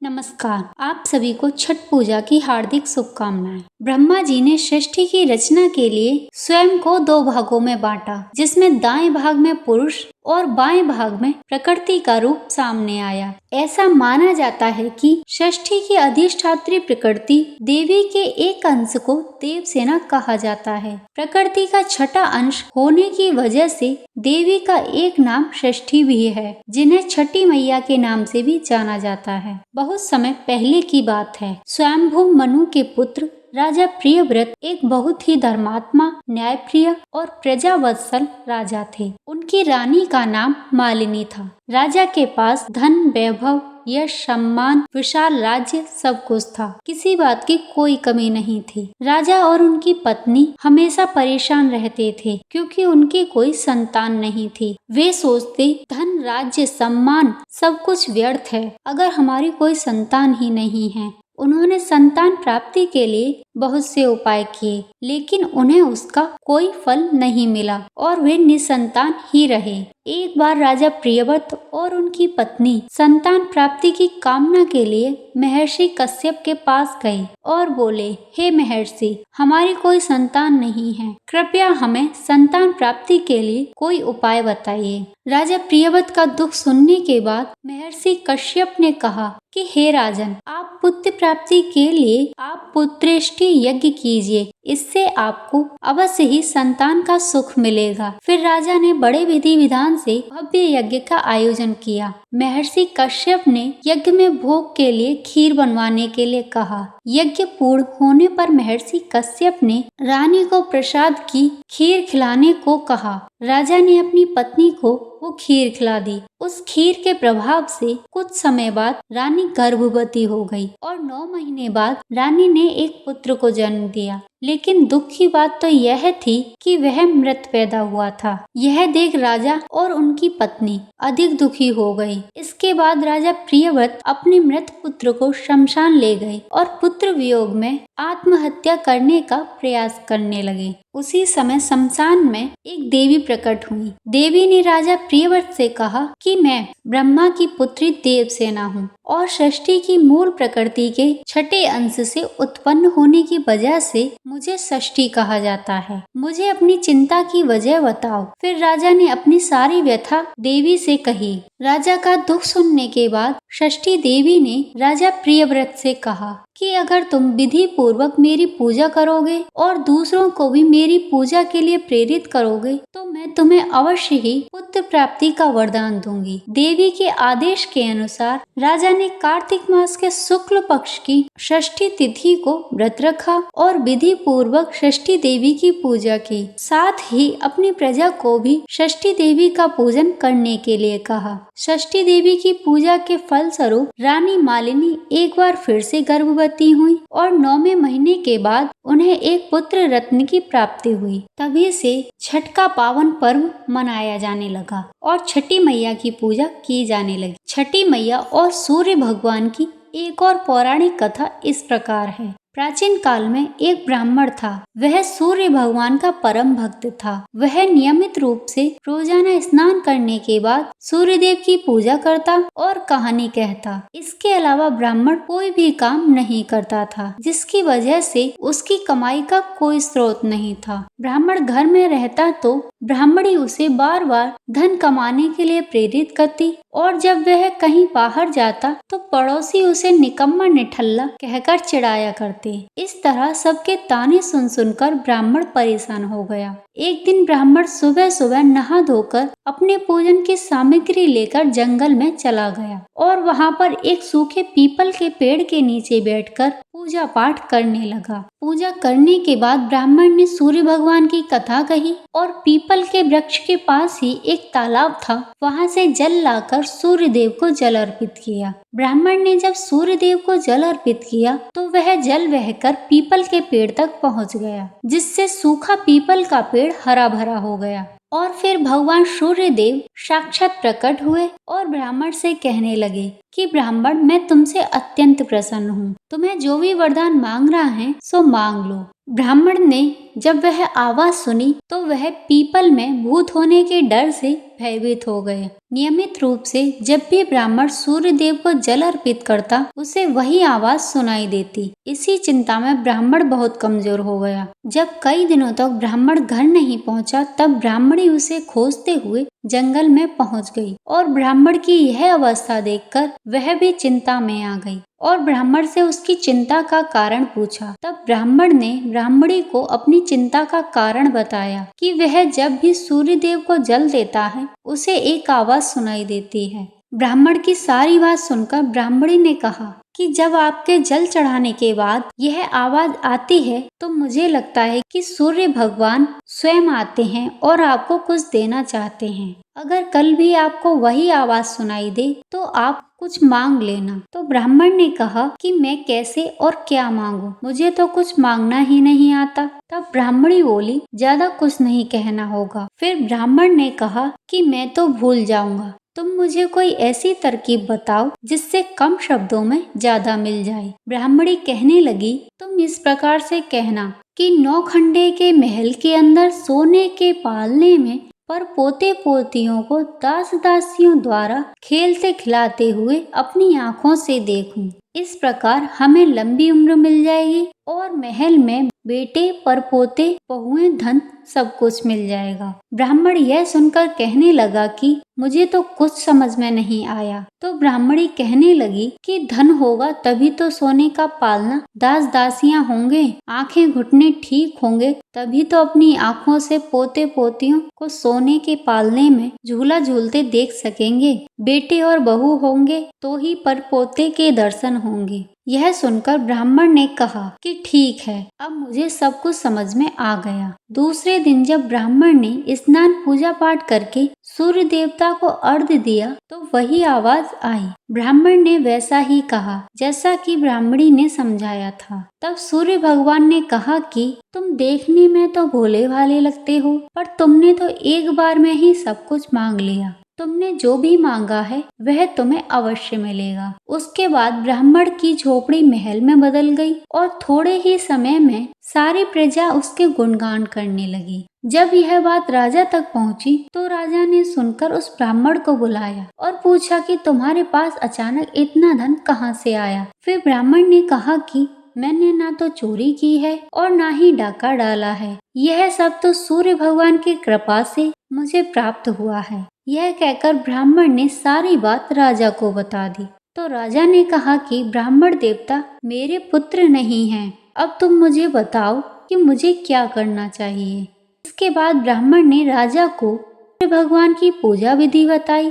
नमस्कार। आप सभी को छठ पूजा की हार्दिक शुभकामनाएं। ब्रह्मा जी ने सृष्टि की रचना के लिए स्वयं को दो भागों में बांटा, जिसमें दाएं भाग में पुरुष और बाएं भाग में प्रकृति का रूप सामने आया। ऐसा माना जाता है कि सृष्टि की अधिष्ठात्री प्रकृति देवी के एक अंश को देवसेना कहा जाता है। प्रकृति का छठा अंश होने की वजह से देवी का एक नाम सृष्टि भी है, जिन्हें छठी मैया के नाम से भी जाना जाता है। बहुत समय पहले की बात है। स्वयंभू मनु के पुत्र राजा प्रियव्रत एक बहुत ही धर्मात्मा, न्यायप्रिय और प्रजावत्सल राजा थे। उनकी रानी का नाम मालिनी था। राजा के पास धन, वैभव, यश, सम्मान, विशाल राज्य सब कुछ था। किसी बात की कोई कमी नहीं थी। राजा और उनकी पत्नी हमेशा परेशान रहते थे क्योंकि उनकी कोई संतान नहीं थी। वे सोचते धन, राज्य, सम्मान सब कुछ व्यर्थ है अगर हमारी कोई संतान ही नहीं है। उन्होंने संतान प्राप्ति के लिए बहुत से उपाय किए, लेकिन उन्हें उसका कोई फल नहीं मिला और वे निसंतान ही रहे। एक बार राजा प्रियव्रत और उनकी पत्नी संतान प्राप्ति की कामना के लिए महर्षि कश्यप के पास गए और बोले, हे महर्षि, हमारी कोई संतान नहीं है, कृपया हमें संतान प्राप्ति के लिए कोई उपाय बताइए। राजा प्रियव्रत का दुख सुनने के बाद महर्षि कश्यप ने कहा कि हे राजन, आप पुत्र प्राप्ति के लिए आप पुत्रेष्टि यज्ञ कीजिए, इससे आपको अवश्य ही संतान का सुख मिलेगा। फिर राजा ने बड़े विधि विधान से भव्य यज्ञ का आयोजन किया। महर्षि कश्यप ने यज्ञ में भोग के लिए खीर बनवाने के लिए कहा। यज्ञ पूर्ण होने पर महर्षि कश्यप ने रानी को प्रसाद की खीर खिलाने को कहा। राजा ने अपनी पत्नी को वो खीर खिला दी। उस खीर के प्रभाव से कुछ समय बाद रानी गर्भवती हो गई और 9 महीने बाद रानी ने एक पुत्र को जन्म दिया। लेकिन दुख की बात तो यह थी कि वह मृत पैदा हुआ था। यह देख राजा और उनकी पत्नी अधिक दुखी हो गई। इसके बाद राजा प्रियव्रत अपने मृत पुत्र को शमशान ले गए और पुत्र वियोग में आत्महत्या करने का प्रयास करने लगे। उसी समय शमशान में एक देवी प्रकट हुई। देवी ने राजा प्रियव्रत से कहा कि मैं ब्रह्मा की पुत्री देवसेना हूँ और सृष्टि की मूल प्रकृति के छठे अंश से उत्पन्न होने की वजह से मुझे सृष्टि कहा जाता है। मुझे अपनी चिंता की वजह बताओ। फिर राजा ने अपनी सारी व्यथा देवी से कही। राजा का दुख सुनने के बाद षष्ठी देवी ने राजा प्रियव्रत से कहा कि अगर तुम विधि पूर्वक मेरी पूजा करोगे और दूसरों को भी मेरी पूजा के लिए प्रेरित करोगे तो मैं तुम्हें अवश्य ही पुत्र प्राप्ति का वरदान दूंगी। देवी के आदेश के अनुसार राजा ने कार्तिक मास के शुक्ल पक्ष की षष्ठी तिथि को व्रत रखा और विधि पूर्वक षष्ठी देवी की पूजा की। साथ ही अपनी प्रजा को भी षष्ठी देवी का पूजन करने के लिए कहा। षष्ठी देवी की पूजा के फल स्वरूप रानी मालिनी एक बार फिर से गर्भवती हुई और 9वें महीने के बाद उन्हें एक पुत्र रत्न की प्राप्ति हुई। तभी से छठ का पावन पर्व मनाया जाने लगा और छठी मैया की पूजा की जाने लगी। छठी मैया और सूर्य भगवान की एक और पौराणिक कथा इस प्रकार है। प्राचीन काल में एक ब्राह्मण था। वह सूर्य भगवान का परम भक्त था। वह नियमित रूप से रोजाना स्नान करने के बाद सूर्य देव की पूजा करता और कहानी कहता। इसके अलावा ब्राह्मण कोई भी काम नहीं करता था, जिसकी वजह से उसकी कमाई का कोई स्रोत नहीं था। ब्राह्मण घर में रहता तो ब्राह्मणी उसे बार बार धन कमाने के लिए प्रेरित करती और जब वह कहीं बाहर जाता तो पड़ोसी उसे निकम्मा निठल्ला कहकर चिढ़ाया करते। इस तरह सबके ताने सुन सुनकर ब्राह्मण परेशान हो गया। एक दिन ब्राह्मण सुबह सुबह नहा धोकर अपने पूजन की सामग्री लेकर जंगल में चला गया और वहां पर एक सूखे पीपल के पेड़ के नीचे बैठकर पूजा पाठ करने लगा। पूजा करने के बाद ब्राह्मण ने सूर्य भगवान की कथा कही और पीपल के वृक्ष के पास ही एक तालाब था, वहां से जल लाकर सूर्य देव को जल अर्पित किया। ब्राह्मण ने जब सूर्य देव को जल अर्पित किया तो वह जल बहकर पीपल के पेड़ तक पहुंच गया, जिससे सूखा पीपल का पेड़ हरा भरा हो गया। और फिर भगवान सूर्य देव साक्षात प्रकट हुए और ब्राह्मण से कहने लगे कि ब्राह्मण, मैं तुमसे अत्यंत प्रसन्न हूँ। तुम्हें जो भी वरदान मांग रहा है सो मांग लो। ब्राह्मण ने जब वह आवाज सुनी तो वह पीपल में भूत होने के डर से भयभीत हो गए। नियमित रूप से जब भी ब्राह्मण सूर्य देव को जल अर्पित करता, उसे वही आवाज सुनाई देती। इसी चिंता में ब्राह्मण बहुत कमजोर हो गया। जब कई दिनों तक ब्राह्मण घर नहीं पहुंचा, तब ब्राह्मणी उसे खोजते हुए जंगल में पहुंच गई और ब्राह्मण की यह अवस्था देखकर वह भी चिंता में आ गई और ब्राह्मण से उसकी चिंता का कारण पूछा। तब ब्राह्मण ने ब्राह्मणी को अपनी चिंता का कारण बताया कि वह जब भी सूर्य देव को जल देता है, उसे एक आवाज सुनाई देती है। ब्राह्मण की सारी बात सुनकर ब्राह्मणी ने कहा कि जब आपके जल चढ़ाने के बाद यह आवाज आती है, तो मुझे लगता है कि सूर्य भगवान स्वयं आते हैं और आपको कुछ देना चाहते हैं। अगर कल भी आपको वही आवाज सुनाई दे तो आप कुछ मांग लेना। तो ब्राह्मण ने कहा कि मैं कैसे और क्या मांगू, मुझे तो कुछ मांगना ही नहीं आता। तब ब्राह्मणी बोली, ज्यादा कुछ नहीं कहना होगा। फिर ब्राह्मण ने कहा कि मैं तो भूल जाऊंगा, तुम मुझे कोई ऐसी तरकीब बताओ जिससे कम शब्दों में ज्यादा मिल जाए। ब्राह्मणी कहने लगी, तुम इस प्रकार से कहना कि 9 खंडे के महल के अंदर सोने के पालने में पर पोते पोतियों को दास दासियों द्वारा खेलते खिलाते हुए अपनी आंखों से देखूं। इस प्रकार हमें लंबी उम्र मिल जाएगी और महल में बेटे परपोते बहुएं धन सब कुछ मिल जाएगा। ब्राह्मण यह सुनकर कहने लगा कि मुझे तो कुछ समझ में नहीं आया। तो ब्राह्मणी कहने लगी कि धन होगा तभी तो सोने का पालना, दास दासियां होंगे, आंखें घुटने ठीक होंगे तभी तो अपनी आंखों से पोते पोतियों को सोने के पालने में झूला झूलते देख सकेंगे, बेटे और बहू होंगे तो ही परपोते के दर्शन होंगे। यह सुनकर ब्राह्मण ने कहा कि ठीक है, अब मुझे सब कुछ समझ में आ गया। दूसरे दिन जब ब्राह्मण ने स्नान पूजा पाठ करके सूर्य देवता को अर्घ्य दिया, तो वही आवाज आई। ब्राह्मण ने वैसा ही कहा जैसा कि ब्राह्मणी ने समझाया था। तब सूर्य भगवान ने कहा कि तुम देखने में तो भोले भाले लगते हो, पर तुमने तो एक बार में ही सब कुछ मांग लिया। तुमने जो भी मांगा है वह तुम्हें अवश्य मिलेगा। उसके बाद ब्राह्मण की झोपड़ी महल में बदल गई और थोड़े ही समय में सारी प्रजा उसके गुणगान करने लगी। जब यह बात राजा तक पहुंची तो राजा ने सुनकर उस ब्राह्मण को बुलाया और पूछा कि तुम्हारे पास अचानक इतना धन कहाँ से आया। फिर ब्राह्मण ने कहा कि मैंने ना तो चोरी की है और ना ही डाका डाला है, यह सब तो सूर्य भगवान की कृपा से मुझे प्राप्त हुआ है। यह कहकर ब्राह्मण ने सारी बात राजा को बता दी। तो राजा ने कहा कि ब्राह्मण देवता मेरे पुत्र नहीं हैं, अब तुम मुझे बताओ कि मुझे क्या करना चाहिए। इसके बाद ब्राह्मण ने राजा को सूर्य भगवान की पूजा विधि बताई।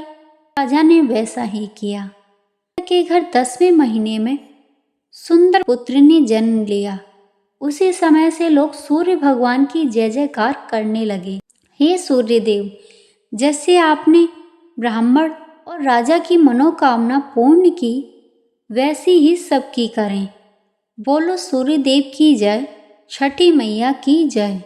राजा ने वैसा ही किया। के घर 10वें महीने में सुंदर पुत्र ने जन्म लिया। उसी समय से लोग सूर्य भगवान की जय जयकार करने लगे। हे सूर्य देव, जैसे आपने ब्राह्मण और राजा की मनोकामना पूर्ण की, वैसी ही सबकी करें। बोलो सूर्य देव की जय, छठी मैया की जय।